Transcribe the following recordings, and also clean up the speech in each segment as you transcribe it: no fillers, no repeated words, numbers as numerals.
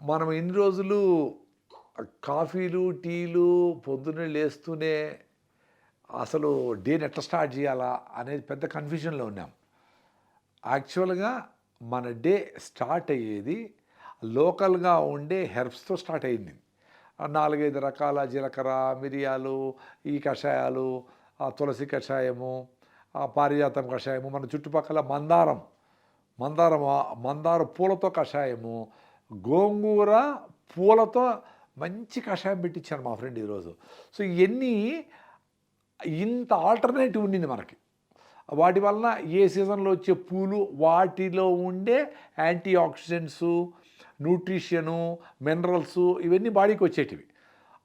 మనం ఇన్ని రోజులు కాఫీలు, టీలు పొద్దున్నే లేస్తూనే అసలు డేని ఎట్లా స్టార్ట్ చేయాలా అనేది పెద్ద కన్‌ఫ్యూజన్‌లో ఉన్నాం. యాక్చువల్‌గా మన డే స్టార్ట్ అయ్యేది లోకల్‌గా ఉండే హెర్బ్స్‌తో స్టార్ట్ అయింది. 4, 5 రకాల జీలకర్ర, మిరియాలు, ఈ కషాయాలు, తులసి కషాయము, పారిజాతం కషాయము, మన చుట్టుపక్కల మందార పూలతో కషాయము, గోంగూర పూలతో మంచి కషాయం పెట్టించారు మా ఫ్రెండ్ ఈరోజు. సో, ఇయన్నీ ఇంత ఆల్టర్‌నేటివ్ ఉండింది మనకి. వాటి వలన ఏ సీజన్‌లో వచ్చే పూలు, వాటిలో ఉండే యాంటీ ఆక్సిడెంట్సు, న్యూట్రిషను, మినరల్సు ఇవన్నీ బాడీకి వచ్చేటివి.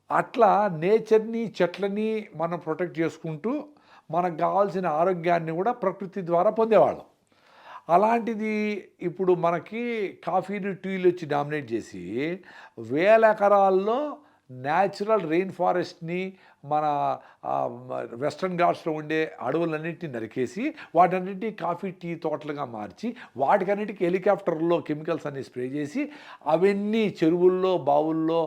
అట్లా నేచర్‌ని, చెట్లని మనం ప్రొటెక్ట్ చేసుకుంటూ, మనకు కావాల్సిన ఆరోగ్యాన్ని కూడా ప్రకృతి ద్వారా పొందేవాళ్ళం. అలాంటిది ఇప్పుడు మనకి కాఫీలు, టీలు వచ్చి డామినేట్ చేసి, వేల ఎకరాల్లో న్యాచురల్ రెయిన్ ఫారెస్ట్‌ని మన వెస్టర్న్ ఘాట్స్‌లో ఉండే అడవులన్నిటిని నరికేసి, వాటన్నిటిని కాఫీ, టీ తోటలుగా మార్చి, వాటికన్నిటికి హెలికాప్టర్‌లో కెమికల్స్ అన్నీ స్ప్రే చేసి, అవన్నీ చెరువుల్లో, బావుల్లో,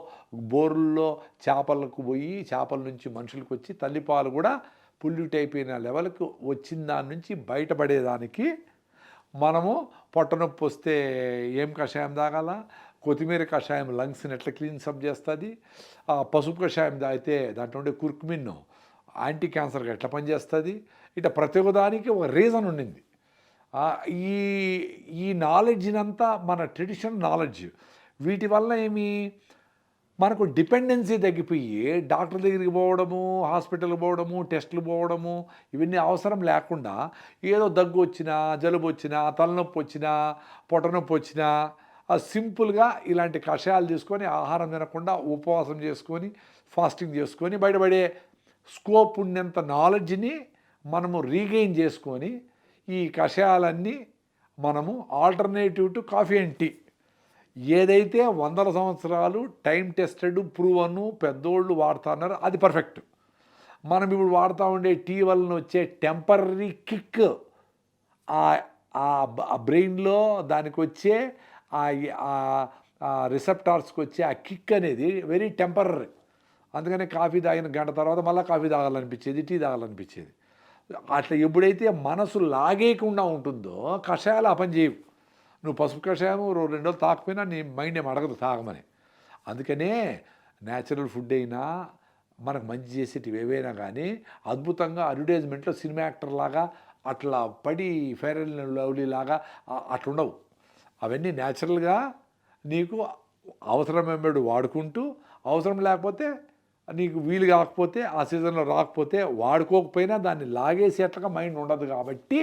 బోరుల్లో చేపలకు పోయి, చేపల నుంచి మనుషులకొచ్చి తల్లిపాలు కూడా పొల్యూట్ అయిపోయిన లెవెల్‌కి వచ్చిన దాని నుంచి బయటపడేదానికి మనము పొట్ట నొప్పి వస్తే ఏం కషాయం తాగాల, కొత్తిమీర కషాయం లంగ్స్ని ఎట్లా క్లీన్సప్ చేస్తుంది, పసుపు కషాయం తాగితే దాంట్లో ఉండే కుర్కుమిన్ యాంటీ క్యాన్సర్గా ఎట్లా పనిచేస్తుంది, ఇట్లా ప్రతి ఒక్కదానికి ఒక రీజన్ ఉండింది. ఈ ఈ నాలెడ్జ్‌నంతా మన ట్రెడిషనల్ నాలెడ్జ్. వీటి వల్ల మనకు డిపెండెన్సీ తగ్గిపోయి డాక్టర్ దగ్గరికి పోవడము, హాస్పిటల్‌కి పోవడము, టెస్టులు పోవడము ఇవన్నీ అవసరం లేకుండా ఏదో దగ్గు వచ్చినా, జలుబు వచ్చినా, తలనొప్పి వచ్చినా, పొట్ట నొప్పి వచ్చినా సింపుల్‌గా ఇలాంటి కషాయాలు తీసుకొని ఆహారం తినకుండా ఉపవాసం చేసుకొని, ఫాస్టింగ్ చేసుకొని బయటపడే స్కోప్ ఉన్నంత నాలెడ్జ్‌ని మనము రీగెయిన్ చేసుకొని ఈ కషాయాలన్నీ మనము alternative to coffee and tea ఏదైతే వందల సంవత్సరాలు టైం టెస్టెడ్ ప్రూవను పెద్దోళ్ళు వాడుతున్నారు అది పర్ఫెక్ట్. మనం ఇప్పుడు వాడుతూ ఉండే టీ వలన వచ్చే టెంపరరీ కిక్ బ్రెయిన్లో దానికి వచ్చే రిసెప్టార్స్కి వచ్చే ఆ కిక్ అనేది వెరీ టెంపరరీ. అందుకనే కాఫీ తాగిన గంట తర్వాత మళ్ళీ కాఫీ తాగాలనిపించేది, టీ తాగాలనిపించేది. అట్లా ఎప్పుడైతే మనసు లాగేయకుండా ఉంటుందో కషాయాలు ఆ పని చేయవు. నువ్వు పసుపు కషాయము 2 రోజులు తాకపోయినా నీ మైండ్ ఏం అడగదు తాగమని. అందుకనే న్యాచురల్ ఫుడ్ అయినా మనకు మంచి చేసేటివి ఏవైనా కానీ అద్భుతంగా అడ్వర్టైజ్మెంట్లో సినిమా యాక్టర్ లాగా అట్లా పడి ఫెయిర్ అండ్ లవ్లీ లాగా అట్లుండవు. అవన్నీ న్యాచురల్గా నీకు అవసరం వెంబడి వాడుకుంటూ, అవసరం లేకపోతే నీకు వీలు కాకపోతే ఆ సీజన్లో రాకపోతే వాడుకోకపోయినా దాన్ని లాగేసేట్లుగా మైండ్ ఉండదు కాబట్టి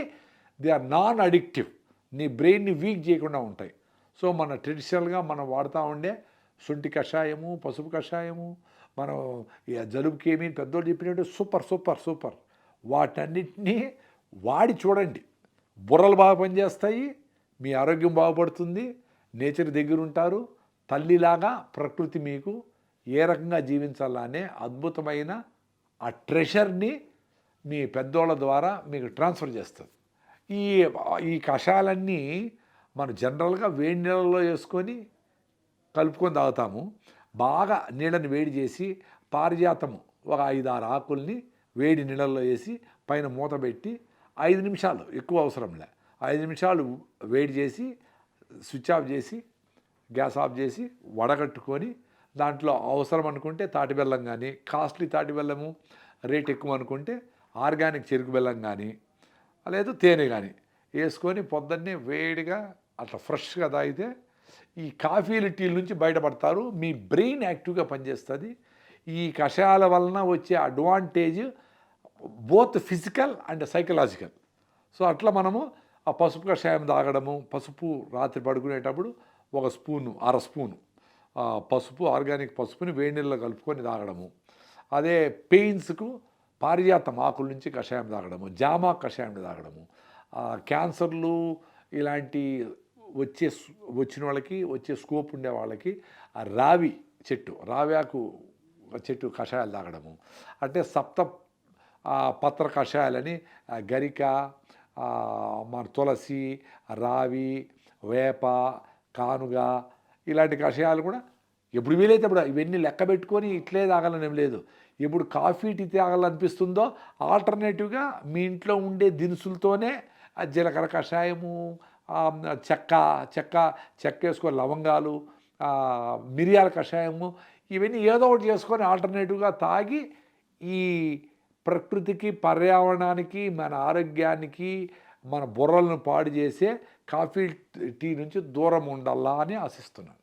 దే ఆర్ నాన్ అడిక్టివ్. నీ బ్రెయిన్ని వీక్ చేయకుండా ఉంటాయి. సో మన ట్రెడిషనల్గా మనం వాడుతూ ఉండే శొంఠి కషాయము, పసుపు కషాయము, మనం జలుబుకి ఏమి పెద్దోళ్ళు చెప్పినట్టు సూపర్ సూపర్ సూపర్ వాటన్నిటినీ వాడి చూడండి. బుర్రలు బాగా పనిచేస్తాయి, మీ ఆరోగ్యం బాగుపడుతుంది, నేచర్ దగ్గర ఉంటారు, తల్లిలాగా ప్రకృతి మీకు ఏ రకంగా జీవించాలనే అద్భుతమైన ఆ ట్రెషర్ని మీ పెద్దోళ్ళ ద్వారా మీకు ట్రాన్స్ఫర్ చేస్తుంది. ఈ ఈ కషాయాలన్నీ మనం జనరల్గా వేడి నీళ్ళలో వేసుకొని కలుపుకొని తాగుతాము. బాగా నీళ్ళని వేడి చేసి పారిజాతము ఒక 5, 6 ఆకుల్ని వేడి నీళ్ళల్లో వేసి పైన మూత పెట్టి 5 నిమిషాలు, ఎక్కువ అవసరంలే, 5 నిమిషాలు వేడి చేసి స్విచ్ ఆఫ్ చేసి గ్యాస్ ఆఫ్ చేసి వడగట్టుకొని దాంట్లో అవసరం అనుకుంటే తాటి బెల్లం కానీ, కాస్ట్లీ తాటి బెల్లము రేట్ ఎక్కువ అనుకుంటే ఆర్గానిక్ చెరుకు బెల్లం కానీ, లేదు తేనె కానీ వేసుకొని పొద్దున్నే వేడిగా అట్లా ఫ్రెష్గా తాగితే ఈ కాఫీలు, టీల నుంచి బయటపడతారు. మీ బ్రెయిన్ యాక్టివ్గా పనిచేస్తుంది. ఈ కషాయాల వలన వచ్చే advantage both physical and psychological. So అట్లా మనము ఆ పసుపు కషాయం తాగడము, పసుపు రాత్రి పడుకునేటప్పుడు ఒక స్పూను, అర స్పూను పసుపు, ఆర్గానిక్ పసుపుని వేడి నీళ్ళలో కలుపుకొని తాగడము. అదే పెయిన్స్కు పారిజాతం ఆకుల నుంచి కషాయం తాగడము, జామా కషాయం తాగడము, క్యాన్సర్లు ఇలాంటి వచ్చిన వాళ్ళకి వచ్చే స్కోప్ ఉండే వాళ్ళకి ఆ రావ్యాకు చెట్టు కషాయాలు తాగడము. అంటే పత్ర కషాయాలని గరిక, మన తులసి, రావి, వేప, కానుగ ఇలాంటి కషాయాలు కూడా ఎప్పుడు వీలైతే అప్పుడు ఇవన్నీ లెక్క పెట్టుకొని ఇట్లే తాగాలని ఏం లేదు. ఎప్పుడు కాఫీ టీ తాగాలనిపిస్తుందో ఆల్టర్నేటివ్గా మీ ఇంట్లో ఉండే దినుసులతోనే జీలకర్ర కషాయము, చెక్క వేసుకొని లవంగాలు, మిరియాల కషాయము, ఇవన్నీ ఏదో ఒకటి చేసుకొని ఆల్టర్నేటివ్గా తాగి ఈ ప్రకృతికి, పర్యావరణానికి, మన ఆరోగ్యానికి, మన బుర్రలను పాడు చేసే కాఫీ టీ నుంచి దూరం ఉండాలా అని ఆశిస్తున్నాను.